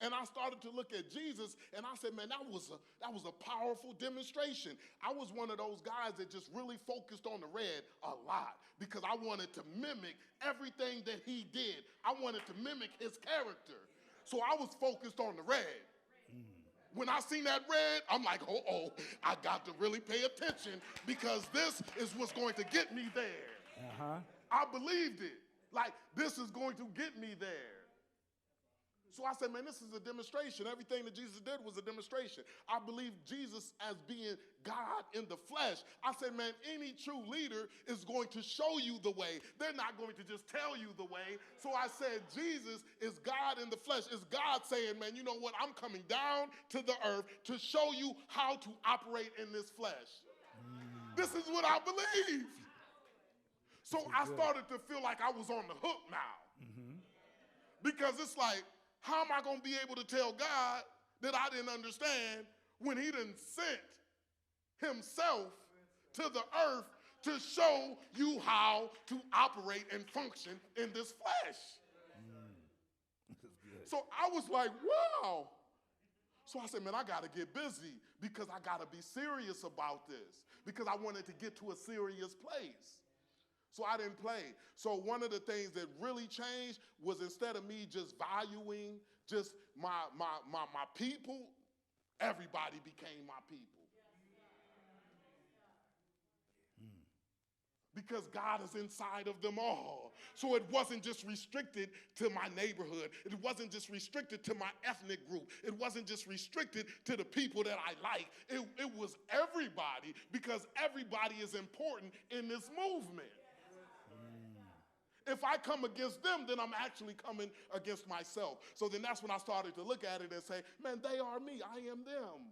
And I started to look at Jesus, and I said, man, that was a powerful demonstration. I was one of those guys that just really focused on the red a lot because I wanted to mimic everything that he did. I wanted to mimic his character. So I was focused on the red. When I seen that red, I'm like, oh, I got to really pay attention because this is what's going to get me there. Uh-huh. I believed it. Like, this is going to get me there. So I said, man, this is a demonstration. Everything that Jesus did was a demonstration. I believe Jesus as being God in the flesh. I said, man, any true leader is going to show you the way. They're not going to just tell you the way. So I said, Jesus is God in the flesh. Is God saying, man, you know what? I'm coming down to the earth to show you how to operate in this flesh. This is what I believe. So I started to feel like I was on the hook now. Because it's like, how am I going to be able to tell God that I didn't understand when he done sent himself to the earth to show you how to operate and function in this flesh? So I was like, wow. So I said, man, I got to get busy because I got to be serious about this because I wanted to get to a serious place. So I didn't play. So one of the things that really changed was instead of me just valuing just my people, everybody became my people. Because God is inside of them all. So it wasn't just restricted to my neighborhood. It wasn't just restricted to my ethnic group. It wasn't just restricted to the people that I like. It was everybody because everybody is important in this movement. If I come against them, then I'm actually coming against myself. So then that's when I started to look at it and say, man, they are me. I am them.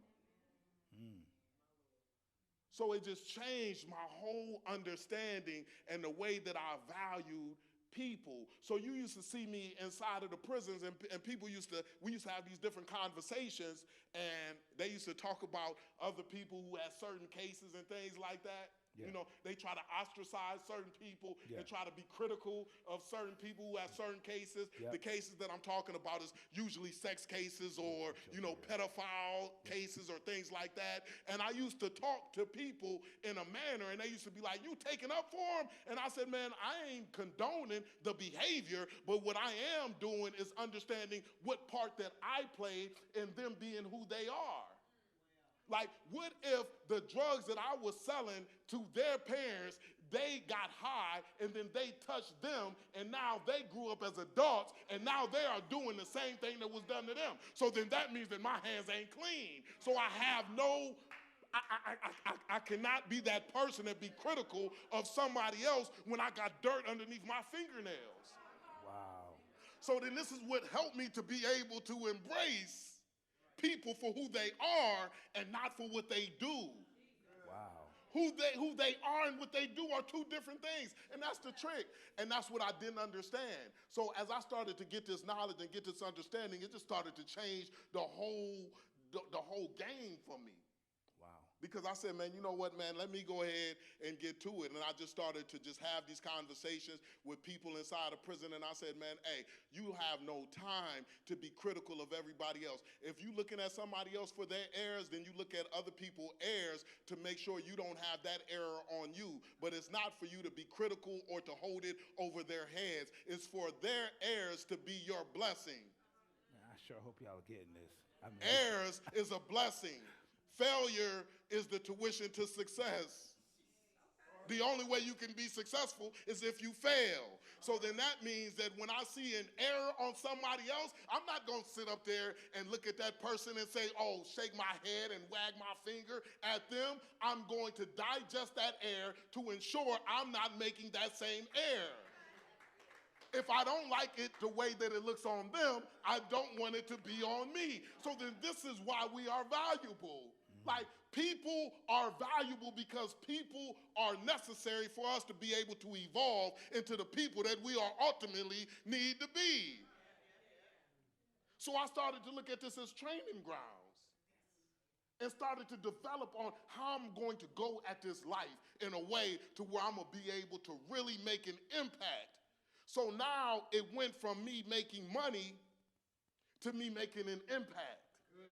So it just changed my whole understanding and the way that I valued people. So you used to see me inside of the prisons and we used to have these different conversations and they used to talk about other people who had certain cases and things like that. Yeah. You know, they try to ostracize certain people and try to be critical of certain people who have certain cases. The cases that I'm talking about is usually sex cases or, you know, pedophile cases or things like that. And I used to talk to people in a manner and they used to be like, you taking up for them? And I said, man, I ain't condoning the behavior, but what I am doing is understanding what part that I played in them being who they are. Like, what if the drugs that I was selling to their parents, they got high and then they touched them and now they grew up as adults and now they are doing the same thing that was done to them. So then that means that my hands ain't clean. So I have no, I cannot be that person that be critical of somebody else when I got dirt underneath my fingernails. Wow. So then this is what helped me to be able to embrace people for who they are and not for what they do. Wow. Who they are and what they do are two different things. And that's the trick. And that's what I didn't understand. So as I started to get this knowledge and get this understanding, it just started to change the whole game for me. Because I said, man, you know what, man, let me go ahead and get to it. And I just started to just have these conversations with people inside of prison. And I said, man, hey, you have no time to be critical of everybody else. If you're looking at somebody else for their errors, then you look at other people's errors to make sure you don't have that error on you. But it's not for you to be critical or to hold it over their heads. It's for their errors to be your blessing. Man, I sure hope y'all are getting this. Errors is a blessing. Failure is the tuition to success. The only way you can be successful is if you fail. So then that means that when I see an error on somebody else, I'm not going to sit up there and look at that person and say, oh, shake my head and wag my finger at them. I'm going to digest that error to ensure I'm not making that same error. If I don't like it the way that it looks on them, I don't want it to be on me. So then this is why we are valuable. Like, people are valuable because people are necessary for us to be able to evolve into the people that we are ultimately need to be. So I started to look at this as training grounds and started to develop on how I'm going to go at this life in a way to where I'm going to be able to really make an impact. So now it went from me making money to me making an impact.